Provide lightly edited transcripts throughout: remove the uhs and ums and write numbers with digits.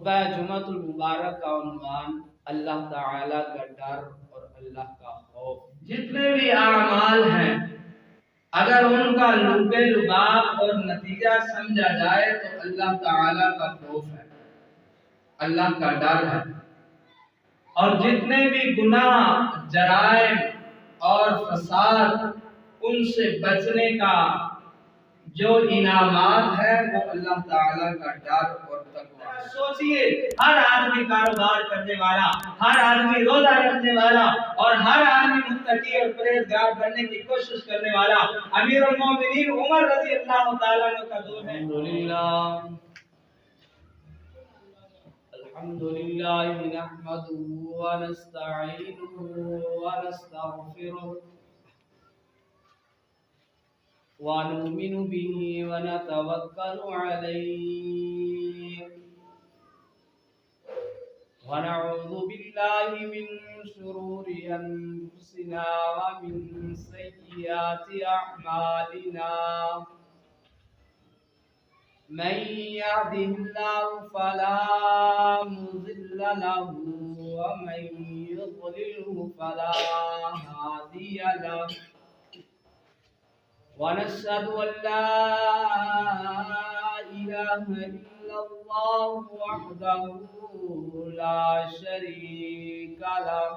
خطبہ جمعۃ المبارک کا عنوان اللہ تعالی کا ڈر اور اللہ کا خوف۔ جتنے بھی اعمال ہیں اگر ان کا لب لباب اور نتیجہ سمجھا جائے تو اللہ تعالی کا خوف ہے، اللہ کا ڈر ہے، اور جتنے بھی گناہ، جرائم اور فساد ان سے بچنے کا جو انعامات ہے وہ اللہ تعالیٰ کا ڈر اور تقویٰ ہے۔ سوچئے ہر آدمی کاروبار کرنے والا، ہر آدمی روزہ رکھنے والا اور ہر آدمی متقی اور پرہیزگار بننے کی کوشش کرنے والا امیر المومنین عمر رضی اللہ تعالیٰ عنہ کا دور ہے۔ الحمدللہ نحمده ونستعینه ونستغفره ونؤمن به ونتوكل عليه ونعوذ بالله من شرور أنفسنا ومن سيئات أعمالنا من يهده الله فلا مضل له ومن يضلله فلا هادي له ونشهد أن لا إله إلا الله وحده لا شريك له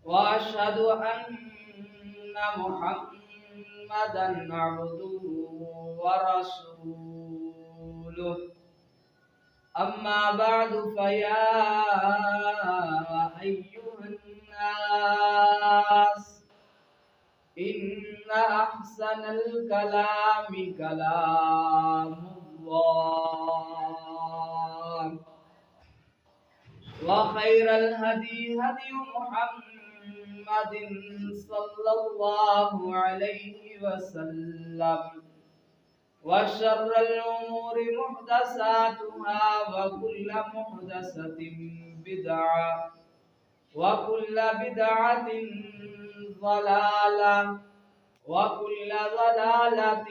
وأشهد أن محمدا عبده ورسوله أما بعد فيا أيها الناس إن أحسن الكلام كلام الله وخير الهدي هدي محمد صلى الله عليه وسلم وشر الأمور محدثاتها وكل محدثة بدعة وكل بدعة ضلالة وكل ضلالة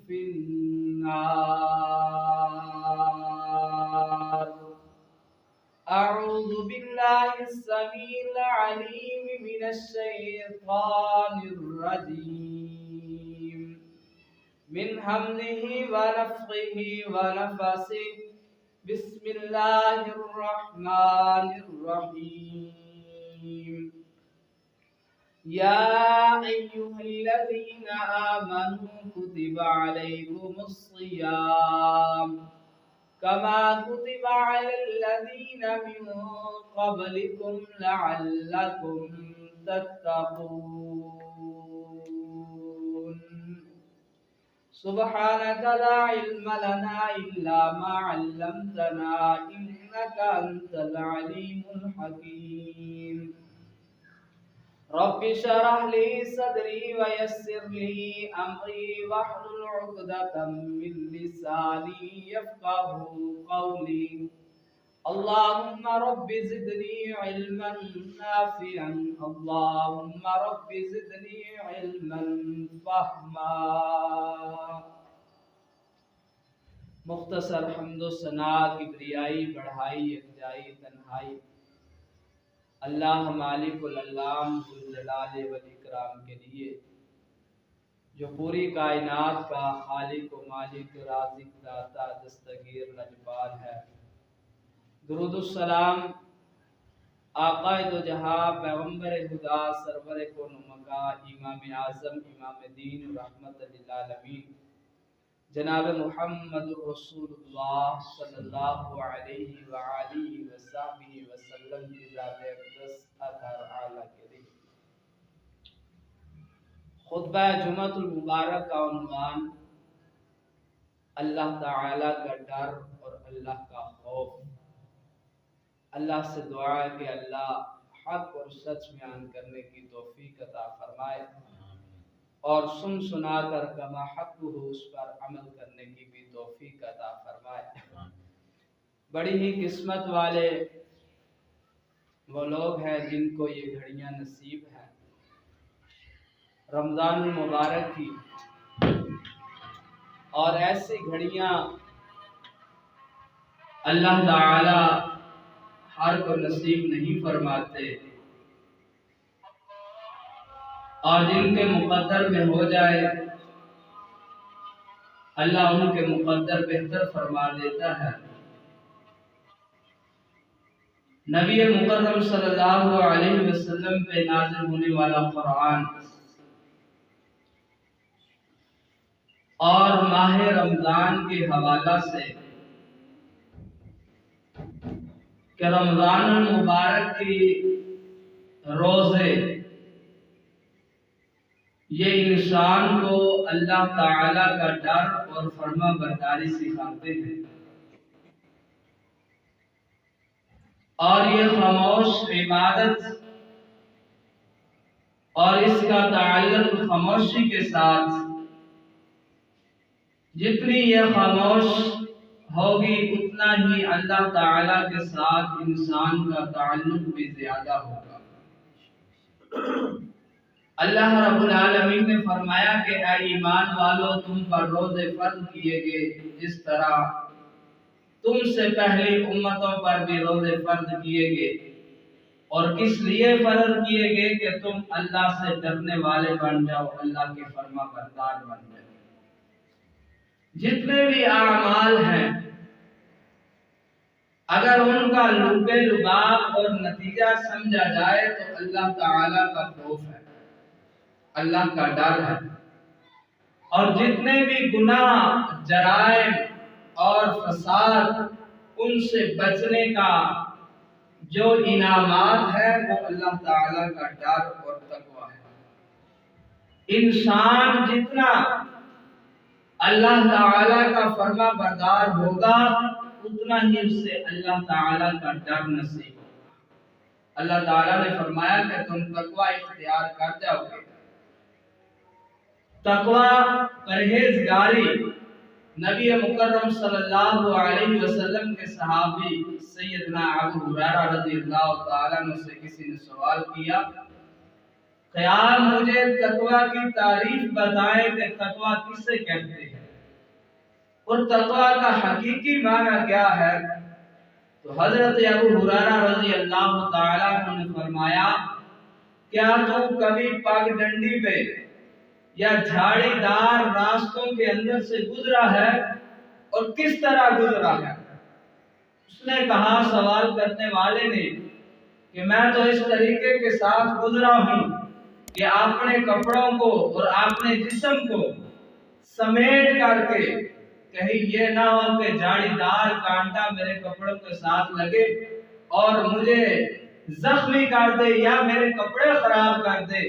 في النار أعوذ بالله السميع العليم من الشيطان الرجيم من همزه ونفخه ونفثه بسم الله الرحمن الرحيم يا أيها الذين آمنوا كتب عليكم الصيام كما كتب على الذين من قبلكم لعلكم تتقون سبحانك لا علم لنا إلا ما علمتنا إنك أنت العليم الحكيم رب اشرح لي صدري ويسر لي أمري واحلل عقدة من لساني يفقهوا قولي اللهم رب زدني علما نافعا اللهم رب زدني علما فهما۔ مختصر حمد و ثنا، کبریائی، بڑھائی، یکجائی، تنہائی اللہ مالک العلام ذوالجلال والاکرام کے لیے جو پوری کائنات کا خالق و مالک، رازق، داتا، دستگیر، لجپال ہے۔ درود السلام آقا دو جہاں، پیغمبر خدا، سرور کون و مکان، امام اعظم، امام دین، رحمت للعالمین جناب محمد رسول اللہ صلی اللہ علیہ وآلہ وصحبہ وسلم کی ذات اقدس اطہر اعلیٰ کے لیے خطبہ جمعۃ المبارک کا عنوان اللہ تعالی کا ڈر اور اللہ کا خوف۔ اللہ سے دعا ہے کہ اللہ حق اور سچ بیان کرنے کی توفیق عطا فرمائے اور سن سنا کر کما حق ہو اس پر عمل کرنے کی بھی توفیق عطا فرمائے۔ بڑی ہی قسمت والے وہ لوگ ہیں جن کو یہ گھڑیاں نصیب ہیں۔ رمضان المبارک کی اور ایسی گھڑیاں اللہ تعالی ہر کو نصیب نہیں فرماتے، اور جن کے مقدر میں ہو جائے اللہ ان کے مقدر بہتر فرما دیتا ہے۔ نبی مکرم صلی اللہ علیہ وسلم پہ نازل ہونے والا قرآن اور ماہ رمضان کے حوالہ سے کہ رمضان المبارک کی روزے یہ انسان کو اللہ تعالی کا ڈر اور فرما برداری سکھاتے ہیں، اور یہ خاموش عبادت اور اس کا تعلق خاموشی کے ساتھ جتنی یہ خاموش ہوگی اتنا ہی اللہ تعالی کے ساتھ انسان کا تعلق بھی زیادہ ہوگا۔ اللہ رب العالمین نے فرمایا کہ اے ایمان والو تم پر روزے فرض کیے گئے جس طرح تم سے پہلی امتوں پر بھی روزے فرض کیے گئے، اور کس لیے فرض کیے گئے کہ تم اللہ سے ڈرنے والے بن جاؤ، اللہ کے فرما بردار بن جاؤ۔ جتنے بھی اعمال ہیں اگر ان کا لب لباب اور نتیجہ سمجھا جائے تو اللہ تعالی کا خوف ہے، اللہ کا ڈر ہے، اور جتنے بھی گناہ، جرائم اور فساد ان سے بچنے کا جو انعامات ہے وہ اللہ تعالی کا ڈر اور تقوی ہے۔ انسان جتنا اللہ تعالی کا فرما بردار ہوگا اتنا ہی اس سے اللہ تعالی کا ڈر نصیب ہوگا۔ اللہ تعالی نے فرمایا کہ تم تقوی اختیار کر جاؤ گے۔ تقوی پرہیزگاری نبی مکرم صلی اللہ علیہ وسلم کے صحابی سیدنا ابو ہریرہ رضی اللہ تعالیٰ عنہ سے کسی نے سوال کیا کہ آپ مجھے تقوی کی تعریف بتائیں کہ تقوی کسے کہتے ہیں اور تقوی کا حقیقی معنی کیا ہے؟ تو حضرت ابو ہریرہ رضی اللہ تعالیٰ عنہ نے فرمایا کیا تو کبھی پگ ڈنڈی پہ یا جھاڑی دار راستوں کے اندر سے گزرا ہے اور کس طرح گزرا ہے؟ اس نے کہا سوال کرنے والے نے کہ میں تو اس طریقے کے ساتھ گزرا ہوں کہ اپنے کپڑوں کو اور اپنے جسم کو سمیٹ کر کے کہیں یہ نہ ہو کہ جھاڑی دار کانٹا میرے کپڑوں کے ساتھ لگے اور مجھے زخمی کر دے یا میرے کپڑے خراب کر دے۔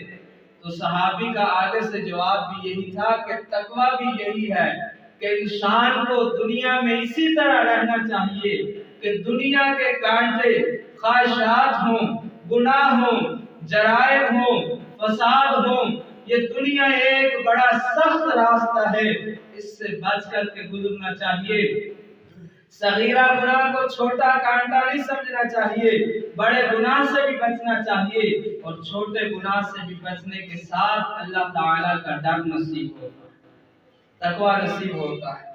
تو صحابی کا آگے سے جواب بھی یہی تھا کہ تقوی بھی یہی ہے کہ انسان کو دنیا میں اسی طرح رہنا چاہیے کہ دنیا کے کانٹے خواہشات ہوں، گناہ ہوں، جرائم ہوں، فساد ہوں، یہ دنیا ایک بڑا سخت راستہ ہے، اس سے بچ کر کے گزرنا چاہیے۔ صغیرہ گناہ کو چھوٹا کانٹا نہیں سمجھنا چاہیے، بڑے گناہ سے بھی بچنا چاہیے، اور چھوٹے گناہ سے بھی بچنے کے ساتھ اللہ تعالیٰ کا ڈر نصیب ہوتا ہے، تقوی نصیب ہوتا ہے۔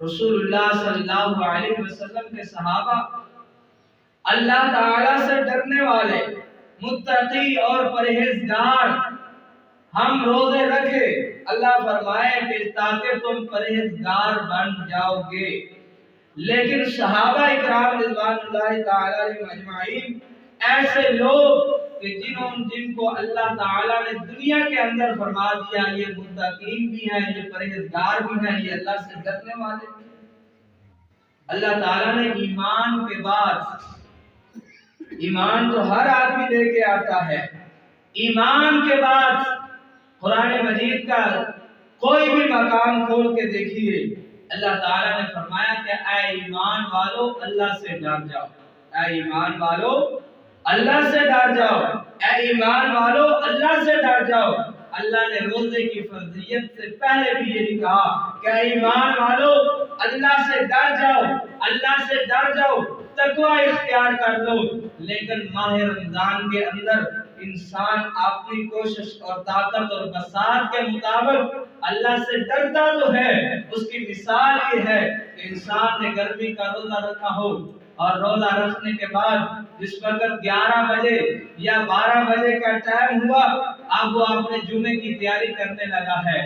رسول اللہ صلی اللہ علیہ وسلم کے صحابہ اللہ تعالیٰ سے ڈرنے والے، متقی اور پرہیزگار، ہم روزے رکھے، اللہ فرمائے کہ تاکہ تم پرہیزگار بن جاؤ گے۔ لیکن صحابہ اکرام رضوان اللہ تعالی علیہم اجمعین ایسے لوگ کہ جن کو اللہ تعالی نے دنیا کے اندر فرما دیا یہ متقین بھی ہیں، یہ پرہیزگار بھی ہیں، یہ اللہ سے ڈرنے والے ہیں۔ اللہ تعالی نے ایمان کے بعد، ایمان تو ہر آدمی لے کے آتا ہے، ایمان کے بعد قرآن مجید کا کوئی بھی مقام کھول کے دیکھیے، اللہ تعالیٰ نے فرمایا کہ اے ایمان والو اللہ سے ڈر جاؤ، اے ایمان والو اللہ سے ڈر جاؤ، اے ایمان والو اللہ سے ڈر جاؤ۔ اللہ نے روزے کی فرضیت سے پہلے بھی یہی کہا کہ اے ایمان والو اللہ سے ڈر جاؤ، اللہ سے ڈر جاؤ، تقوی اختیار کر لو۔ لیکن ماہ رمضان کے اندر انسان اپنی کوشش اور طاقت اور بساط کے مطابق اللہ سے ڈرتا تو ہے، اس کی مثال یہ ہے کہ انسان نے گرمی کا روزہ رکھا ہو اور روزہ رکھنے کے بعد جس وقت 11 بجے یا 12 بجے کا ٹائم ہوا، اب وہ اپنے جمعے کی تیاری کرنے لگا ہے،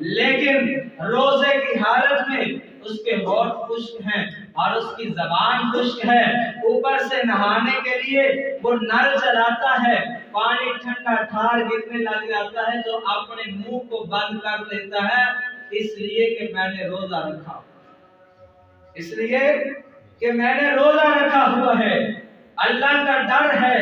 لیکن روزے کی حالت میں اس کے ہونٹ خشک ہیں اور اس کی زبان خشک ہے، اوپر سے نہانے کے لیے وہ نل چلاتا ہے، پانی ٹھنڈا ٹھار گرنے لگ جاتا ہے تو اپنے منہ کو بند کر لیتا ہے، اس لیے کہ میں نے روزہ رکھا، اس لیے کہ میں نے روزہ رکھا ہوا ہے۔ اللہ کا ڈر ہے،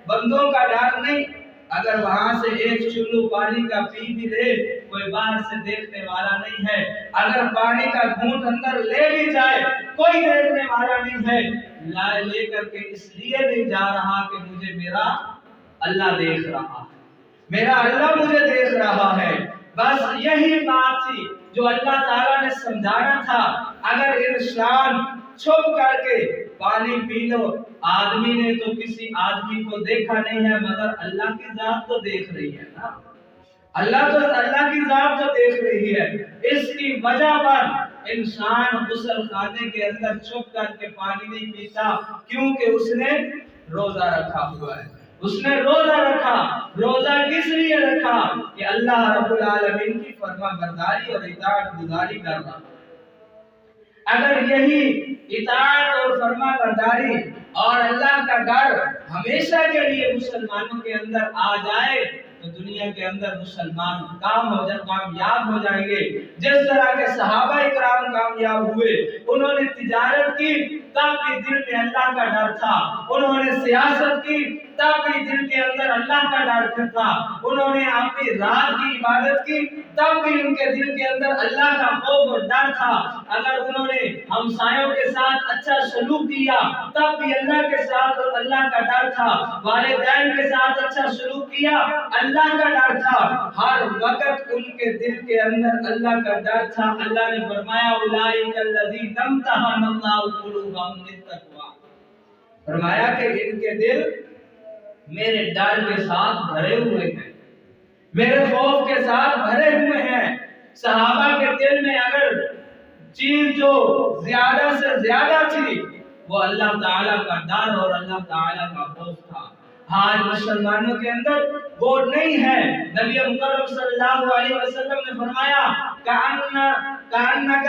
بندوں کا ڈر نہیں۔ اگر وہاں سے ایک چلو پانی کا پی بھی لے، کوئی باہر سے دیکھنے والا نہیں ہے، اگر پانی کا گھونٹ اندر لے بھی جائے کوئی دیکھنے والا نہیں ہے، لے کر کے اس لیے نہیں جا رہا کہ مجھے میرا اللہ دیکھ رہا ہے، میرا اللہ مجھے دیکھ رہا ہے۔ بس یہی بات تھی جو اللہ تعالیٰ نے سمجھانا تھا۔ اگر انسان چھپ کر کے پانی پی لو، آدمی نے تو کسی آدمی کو دیکھا نہیں ہے مگر اللہ کی ذات تو دیکھ رہی ہے نا، اللہ کی ذات تو دیکھ رہی ہے۔ اس کی وجہ پر انسان غسل خانے کے اندر چھپ کر کے پانی نہیں پیتا، کیونکہ اس نے روزہ رکھا ہوا ہے، اس نے روزہ رکھا۔ روزہ کس لیے رکھا؟ کہ اللہ رب العالمین کی فرما برداری اور اطاعت گزاری کرنا۔ اگر یہی اطاعت اور فرما برداری اور اللہ کا ڈر ہمیشہ کے لیے مسلمانوں کے اندر آ جائے تو دنیا کے اندر مسلمان کامیاب ہو جائیں گے۔ جس طرح کے صحابہ اکرام کامیاب ہوئے، انہوں نے تجارت کی تب بھی دل میں اللہ کا ڈر تھا، انہوں نے سیاست کی تب بھی دل کے اندر اللہ کا ڈر تھا، انہوں نے اپنی رات کی عبادت کی تب بھی ان کے دل کے اندر اللہ کا خوف اور ڈر تھا، اگر انہوں نے ہمسایوں کے ساتھ اچھا سلوک کیا تب بھی اللہ کے ساتھ اور اللہ کا ڈر تھا، والدین کے ساتھ اچھا سلوک کیا اللہ کا ڈر تھا، ہر وقت ان کے دل کے اندر اللہ کا ڈر تھا۔ اللہ نے فرمایا اولئک الذین امتحن اللہ قلوبہم للتقوی، فرمایا کہ ان کے دل میرے ڈر کے ساتھ بھرے ہوئے ہیں، میرے خوف کے ساتھ بھرے ہوئے ہیں۔ صحابہ کے دل میں اگر چیز جو زیادہ سے زیادہ تھی وہ اللہ تعالیٰ کا ڈر اور اللہ تعالیٰ کا خوف تھا۔ آج مسلمانوں کے اندر وہ نہیں ہے۔ نبی مکرم صلی اللہ علیہ وسلم نے فرمایا کأنک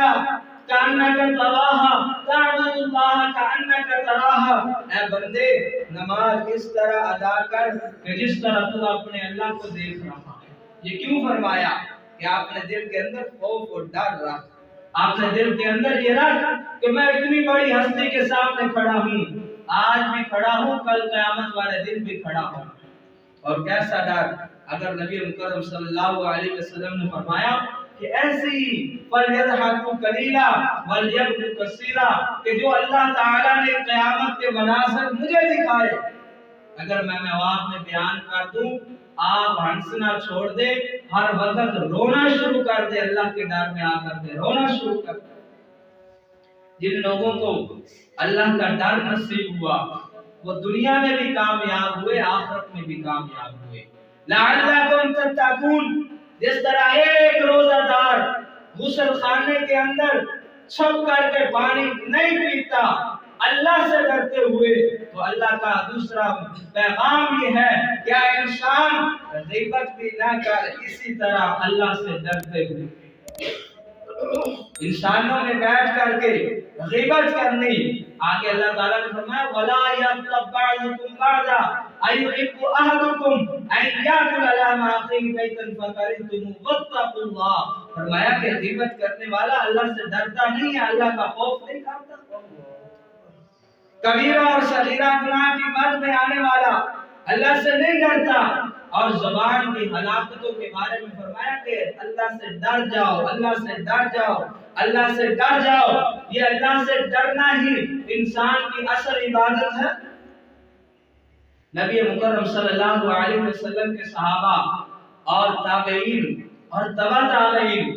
تراہا تعبد اللہ کأنک تراہا، اے بندے نماز اس طرح ادا کر کہ جس طرح تو اپنے اللہ کو دیکھ رہا ہے۔ یہ کیوں فرمایا؟ کہ آپ نے دل کے اندر خوف اور ڈر رکھ، آپ نے دل کے اندر یہ رکھ کہ میں اتنی بڑی ہستی کے سامنے کھڑا ہوں، آج بھی کھڑا ہوں، کل قیامت والے دن بھی کھڑا ہوں۔ اور کیسا ڈر؟ اگر نبی مکرم صلی اللہ علیہ وسلم نے فرمایا کہ ایسی فَلْيَضْحَكُوا قَلِيلًا وَلْيَبْكُوا كَثِيرًا، کہ جو اللہ تعالیٰ نے قیامت کے مناظر مجھے دکھائے اگر میں آپ میں بیان کر دوں، آپ ہنسنا چھوڑ دے، ہر وقت رونا شروع کر دے، اللہ کے ڈر میں آ کر دے رونا شروع کر دے۔ جن لوگوں کو اللہ کا ڈر نصیب ہوا وہ دنیا میں بھی کامیاب ہوئے، آخرت میں بھی کامیاب ہوئے۔ لعلکم تتقون، جس طرح ایک روزہ دار غسل خانے کے اندر چھپ کر کے پانی نہیں پیتا اللہ سے ڈرتے ہوئے، تو اللہ کا دوسرا پیغام یہ ہے کہ انسان غیبت بھی نہ کر، اسی طرح اللہ سے ڈرتے ہوئے۔ انسانوں نے بیٹھ کر کے غیبت کرنی، آگے اللہ تعالیٰ نے فرمایا وَلَا يَغْتَبْ بَعْضُكُمْ بَعْضًا أَيُحِبُّ أَحَدُكُمْ أَن يَأْكُلَ لَحْمَ أَخِيهِ مَيْتًا فَكَرِهْتُمُوهُ وَاتَّقُوا اللَّهَ، فرمایا کہ غیبت کرنے والا اللہ سے ڈرتا نہیں ہے، اللہ کا خوف نہیں کرتا۔ کبیرہ اور صغیرہ گناہ کی مد میں آنے والا اللہ سے نہیں ڈرتا، اور زبان کی ہلاکتوں کے بارے میں فرمایا کہ اللہ سے ڈر جاؤ، اللہ سے ڈر جاؤ، اللہ سے ڈر جاؤ۔ یہ اللہ سے ڈرنا ہی انسان کی اصل عبادت ہے۔ نبی مکرم صلی اللہ علیہ وسلم کے صحابہ اور تابعین اور تبع تابعین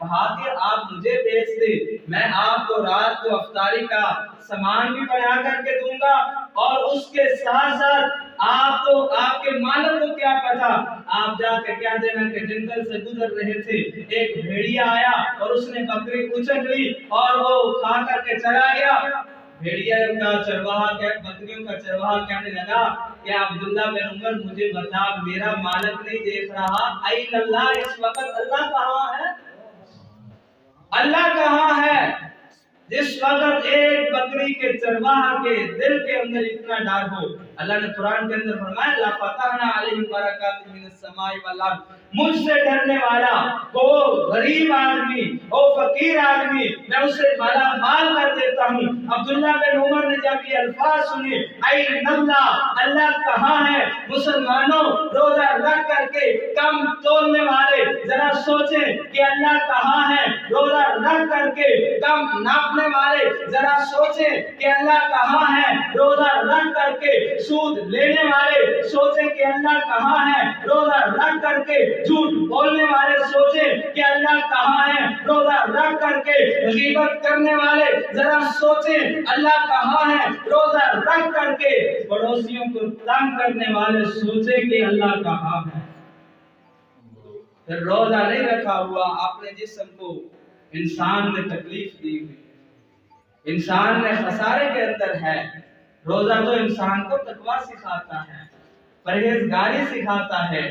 کہا کہ آپ مجھے بیچ دے، میں آپ کو رات کو افطاری کا سامان بھی بنا کر کے دوں گا، اور اس کے ساتھ ساتھ آپ کو آپ کے مالک کو کیا پتا، آپ جا کے کہہ دینا کہ جنگل سے گزر رہے تھے، ایک بھیڑیا آیا اور اس نے بکری اچک لی اور وہ کھا کر کے چلا گیا۔ بھیڑیا کا چرواہا بکریوں کا چرواہا کہنے لگا کہ عبداللہ بن عمر مجھے بتا، میرا مالک نہیں دیکھ رہا، این اللہ، اس وقت اللہ کہاں ہے؟ اللہ کہاں ہے؟ جس وقت ایک بکری کے چرواہا کے دل کے اندر اتنا ڈر ہو، اللہ نے قرآن کے اندر فرمایا لا فتحنا علیہم برکات من السماء والارض، مجھ سے ڈرنے والا وہ غریب آدمی، وہ فقیر آدمی، میں اسے مالا مال کر دیتا ہوں۔ عبداللہ بن عمر نے جب یہ الفاظ سنے، این اللہ، اللہ کہاں ہے؟ مسلمانوں روزہ رکھ کر کے کم تولنے والے ذرا سوچیں کہ اللہ کہاں ہے، روزہ رکھ کر کے کم ناپنے والے ذرا سوچیں کہ اللہ کہاں ہے، روزہ رکھ کر کے سود لینے والے سوچیں کہ اللہ کہاں ہے، روزہ رکھ کر کے جھوٹ بولنے والے سوچیں کہ اللہ کہاں ہے، روزہ رکھ کر کے غیبت کرنے والے ذرا سوچیں اللہ کہاں ہے، روزہ رکھ کر کے پڑوسیوں کو تنگ کرنے والے سوچیں کہ اللہ کہاں ہے۔ پھر روزہ نہیں رکھا ہوا، اپنے جسم کو انسان نے تکلیف دی ہوئی، انسان نے خسارے کے اندر ہے۔ روزہ تو انسان کو تقویٰ سکھاتا ہے، پرہیزگاری سکھاتا ہے،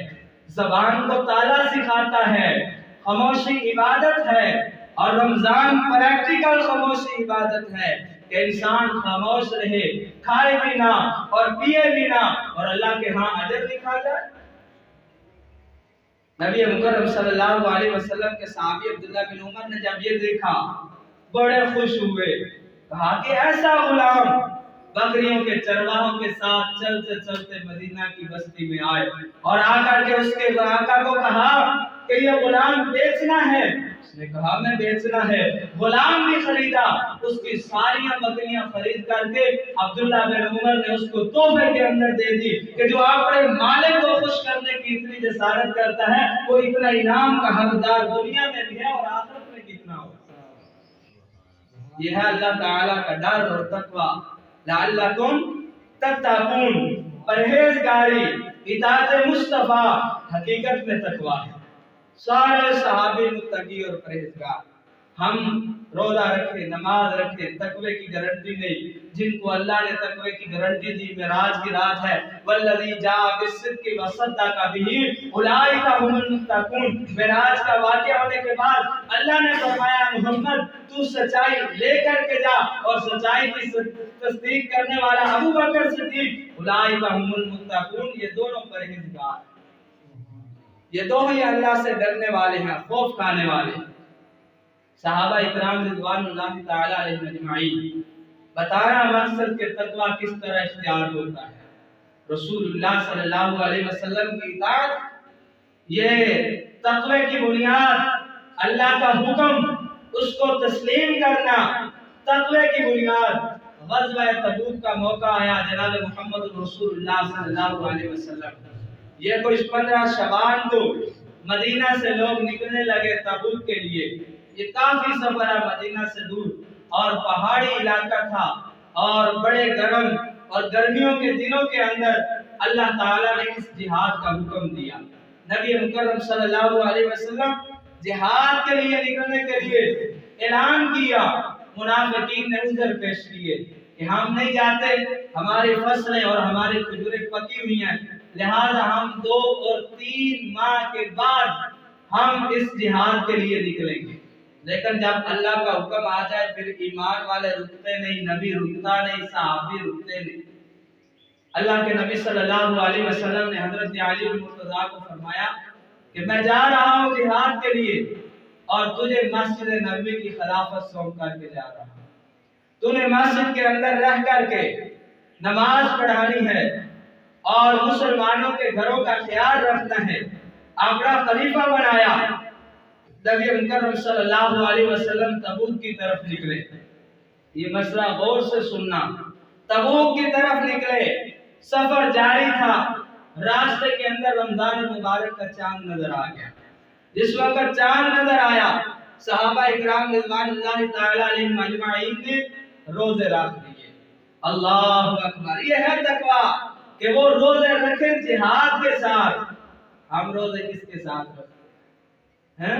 زبان کو تالا سکھاتا ہے، خاموشی عبادت ہے، اور رمضان پریکٹیکل خاموشی عبادت ہے کہ انسان خاموش رہے، کھائے بھی نہ اور پیے بھی نہ، اور اللہ کے ہاں اجر لکھا جائے۔ نبی مکرم صلی اللہ علیہ وسلم کے صحابی عبداللہ بن عمر نے جب یہ دیکھا بڑے خوش ہوئے، کہا کہ ایسا غلام بکریوں کے چرواہوں کے ساتھ چلتے چلتے مدینہ کی بستی میں آئے، اور آ کر کے اس کے آقا کو کہا کہ یہ غلام بیچنا ہے۔ اس نے کہا میں بیچنا ہے۔ غلام بھی خریدا، اس کی ساریاں بکریاں خرید کر کے عبداللہ بن عمر نے اس کو تحفے کے اندر دے دی کہ جو اپنے مالک کو خوش کرنے کی اتنی جسارت کرتا ہے وہ اتنا انعام کا حقدار دنیا میں بھی ہے اور آخرت میں کتنا ہوگا۔ یہ ہے اللہ تعالیٰ کا ڈر اور تقویٰ، لعلکم تتقون، پرہیزگاری، اطاعت مصطفیٰ حقیقت میں تقویٰ ہے۔ سارے صحابی متقی اور پرہیزگار، ہم روزہ رکھے، نماز رکھے، تقوی کی گارنٹی نہیں۔ جن کو اللہ نے تقوی کی گارنٹی دی، معراج کی رات ہے، والذی جاء بالصدق وصدق بہ اولئک ھم المتقون۔ معراج کا واقعہ ہونے کے بعد اللہ نے فرمایا محمد تو سچائی لے کر کے جا، اور سچائی کی تصدیق کرنے والا ابو بکر صدیق، اولئک ھم المتقون، یہ دونوں پرہیزگار، یہ دو ہی اللہ سے ڈرنے والے ہیں، خوف کھانے والے ہیں۔ صحابہ اکرام رضوان اللہ تعالی علیہم اجمعین، بتانا مقصد کہ تقویٰ کس طرح اختیار ہوتا ہے۔ رسول اللہ صلی اللہ علیہ وسلم کی اطاعت، یہ تقوی کی بنیاد، اللہ کا حکم اس کو تسلیم کرنا، تقوی کی بنیاد۔ غزوہ تبوک کا موقع آیا، جناب محمد رسول اللہ صلی اللہ علیہ وسلم، یہ کوئی 15 شعبان کو مدینہ سے لوگ نکلنے لگے تبوک کے لیے۔ یہ کافی سفر ہے مدینہ سے دور، اور پہاڑی علاقہ تھا، اور بڑے گرم اور گرمیوں کے دنوں کے اندر اللہ تعالیٰ نے اس جہاد کا حکم دیا۔ نبی مکرم صلی اللہ علیہ وسلم جہاد کے لیے نکلنے کے لیے اعلان کیا، منافقین نے عذر پیش کیے کہ ہم نہیں جاتے، ہماری فصلیں اور ہماری کھجوریں پکی ہوئی ہیں، لہذا ہم 2 اور 3 ماہ کے بعد ہم اس جہاد کے لیے نکلیں گے۔ لیکن جب اللہ کا حکم آ جائے پھر ایمان والے رکتے نہیں، نبی رکتا نہیں، صحابی رکتے نہیں۔ اللہ کے نبی صلی اللہ علیہ وسلم نے حضرت علی بن مرتضیٰ کو فرمایا کہ میں جا رہا ہوں جہاد کے لیے، اور تجھے مسجد نبوی کی خلافت سونپ کر کے جا رہا ہوں، تو نے مسجد کے اندر رہ کر کے نماز پڑھانی ہے، اور مسلمانوں کے گھروں کا خیال رکھنا ہے۔ اپنا خلیفہ بنایا۔ نبی مکرم صلی اللہ علیہ وسلم تبوک کی طرف نکلے، یہ مسئلہ غور سے سننا، تبوک کی طرف نکلے، سفر جاری تھا، راستے کے اندر رمضان المبارک کا چاند نظر آ گیا۔ جس وقت چاند نظر آیا صحابہ اکرام رضوان اللہ تعالی علیہم اجمعین نے روزے رکھ دیے۔ اللہ اکبر، یہ ہے تقویٰ کہ وہ روزے رکھے جہاد کے ساتھ۔ ہم روزے کس کے ساتھ رکھتے ہیں؟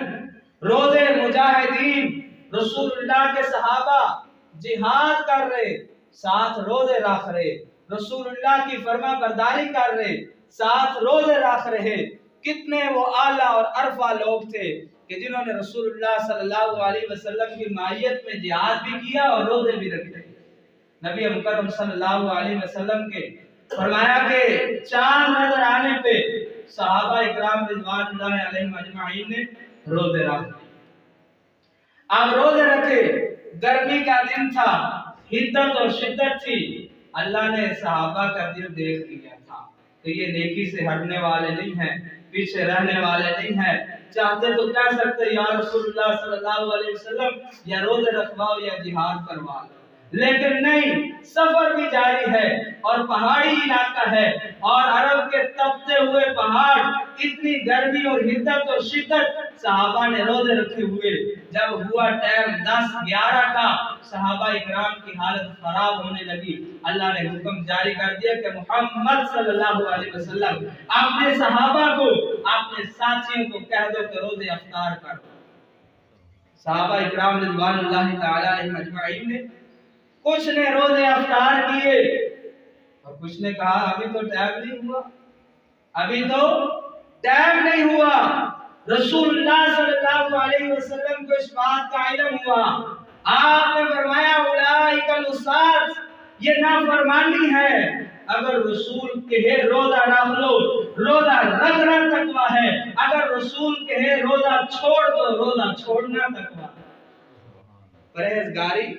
روزے مجاہدین، رسول اللہ کے صحابہ جہاد کر رہے، ساتھ روزے رکھ رہے، رسول اللہ کی فرما برداری کر رہے، ساتھ روزے رکھ رہے۔ کتنے وہ اعلیٰ اور عرفہ لوگ تھے کہ جنہوں نے رسول اللہ صلی اللہ علیہ وسلم کی معیت میں جہاد بھی کیا اور روزے بھی رکھے۔ نبی مکرم صلی اللہ علیہ وسلم کے فرمایا کہ چاند نظر آنے پہ صحابہ اکرام رضوان اللہ علیہم اجمعین نے روزے رکھے۔ اب روزے رکھے، گرمی کا دن تھا، حدت اور شدت تھی، اللہ نے صحابہ کا دل دیکھ لیا تھا کہ یہ نیکی سے ہٹنے والے نہیں ہیں، پیچھے رہنے والے نہیں ہیں۔ چاہتے تو کہہ سکتے یا رسول اللہ صلی اللہ علیہ وسلم یا روزے رکھواؤ یا جہاد کرواؤ، لیکن نہیں، سفر بھی جاری ہے اور پہاڑی علاقہ ہے اور عرب کے تپتے ہوئے پہاڑ، اتنی گرمی اور حدت اور شدت، صحابہ نے روزے رکھے ہوئے۔ جب ہوا ٹائم 10-11 کا، صحابہ اکرام کی حالت خراب ہونے لگی۔ اللہ نے حکم جاری کر دیا کہ محمد صلی اللہ علیہ وسلم اپنے صحابہ کو، اپنے ساتھیوں کو کہہ دو کہ روزے افطار کرو۔ صحابہ اکرام رضوان اللہ تعالی علیہم اجمعین نے کچھ نے روزے افطار کیے اور کچھ نے کہا ابھی تو ٹائم نہیں ہوا، ابھی تو ٹائم نہیں ہوا۔ رسول اللہ صلی اللہ علیہ وسلم کو اس بات کا علم ہوا، آپ نے فرمایا اولئک العصاۃ، یہ نافرمانی ہے۔ اگر رسول کہے روزہ رکھ لو، روزہ رکھنا تقویٰ ہے، اگر رسول کہے روزہ چھوڑ دو، روزہ چھوڑنا تقویٰ ہے۔ پرہیزگاری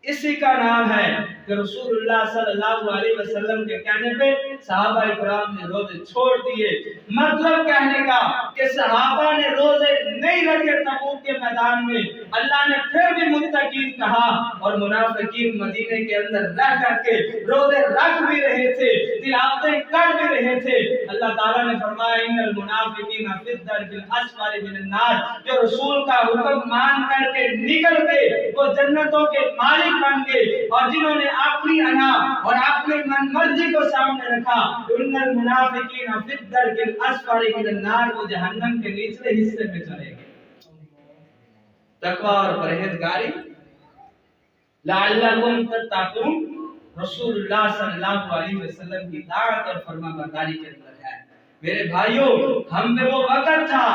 اسی کا نام ہے کہ رسول اللہ صلی اللہ علیہ وسلم کے کہنے پہ صحابہ اکرام نے روزے چھوڑ دیے۔ مطلب کہنے کا کہ صحابہ نے روزے نہیں رکھے تبوک کے میدان میں، اللہ نے پھر بھی متقین کہا، اور منافقین مدینے کے اندر رہ کر کے روزے رکھ بھی رہے تھے، تلاوتیں کر بھی رہے تھے۔ اللہ تعالیٰ نے فرمایا ان المنافقین فی الدرک الاسفل من النار، جو رسول کا حکم مان کر کے نکل گئے وہ جنتوں کے مالک بن گئے، اور جنہوں نے اپنی انا اور اپنی من مرضی کو سامنے رکھا، ان المنافقین فی الدرک الاسفل من النار، وہ جہنم کے نچلے حصے میں چلے گئے۔ تقویٰ اور پرہیزگاری لعلکم تتقون رسول اللہ صلی اللہ علیہ وسلم کی اطاعت اور فرما برداری کے اندر ہے۔ میرے بھائیوں، ہم میں وہ وقت تھا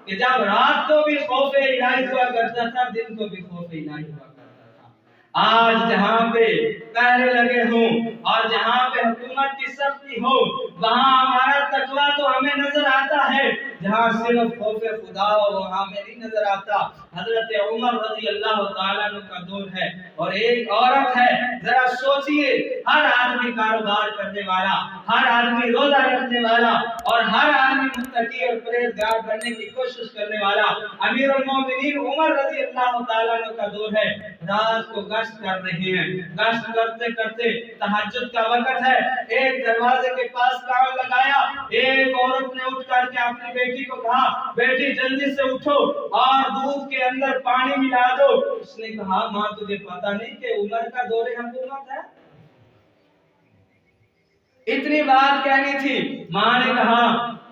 کہ جب رات کو بھی خوف الہی ہوا کرتا تھا، دن کو بھی خوف الہی ہوا کرتا تھا۔ آج جہاں پہ پہرے لگے ہوں اور جہاں پہ حکومت کی سختی ہو، وہاں ہمارا تقویٰ تو ہمیں نظر آتا ہے، جہاں صرف خوف خدا ہو وہاں ہمیں نہیں نظر آتا۔ حضرت عمر رضی اللہ تعالیٰ عنہ کا دور ہے اور ایک عورت ہے، ذرا سوچئے، ہر آدمی کاروبار کرنے والا، ہر آدمی روزہ رکھنے والا اور ہر آدمی متقی اور پرہیزگار بننے کی کوشش کرنے والا، امیر المومنین عمر رضی اللہ تعالیٰ عنہ کا دور ہے، رات کو گشت کر رہے ہیں، گشت کرتے کرتے تہجد کا وقت ہے، ایک دروازے کے پاس کام لگایا، ایک عورت نے اٹھ کر کے اپنی بیٹی کو کہا بیٹی جلدی سے اٹھو اور دودھ کے اندر پانی ملا دو۔ اس نے کہا ماں تجھے پتا نہیں کہ عمر کا دور حکومت ہے؟ اتنی بات کہنی تھی، ماں نے کہا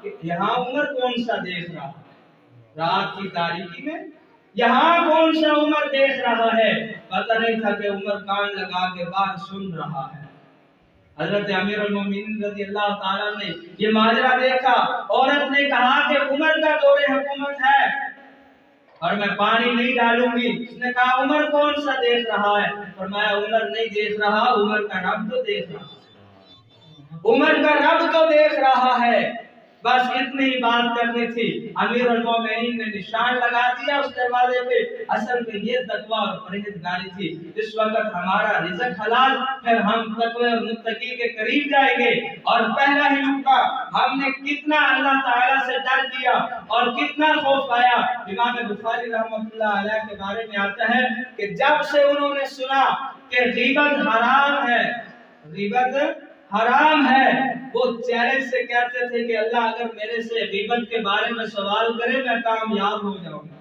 کہ یہاں عمر کون سا دیکھ رہا ہے رات کی تاریکی میں، یہاں کون سا عمر دیکھ رہا ہے؟ پتہ نہیں تھا کہ عمر کان لگا کے بات سن رہا ہے۔ حضرت امیر المومنین رضی اللہ تعالیٰ نے یہ ماجرا دیکھا، عورت نے کہا کہ عمر کا دور حکومت ہے اور میں پانی نہیں ڈالوں گی۔ اس نے کہا عمر کون سا دیکھ رہا ہے؟ فرمایا عمر نہیں دیکھ رہا، عمر کا رب تو دیکھ رہا ہے، عمر کا رب تو دیکھ رہا ہے۔ بس اتنی بات کرنی تھی، امیر المومنین نے نشان لگا دیا اس دروازے پہ۔ اصل میں یہ تقویٰ اور پرہیزگاری تھی، اس وقت ہمارا رزق حلال، پھر ہم تقوی اور متقی کے قریب جائیں گے۔ اور پہلا ہی نکتہ، ہم نے کتنا اللہ تعالیٰ سے ڈر کیا اور کتنا خوف پایا۔ امام بخاری رحمۃ اللہ علیہ کے بارے میں آتا ہے کہ جب سے انہوں نے سنا کہ غیبت حرام ہے، غیبت حرام ہے، وہ چیلنج سے کہتے تھے کہ اللہ اگر میرے سے غیبت کے بارے میں سوال کرے میں کامیاب ہو جاؤں گا۔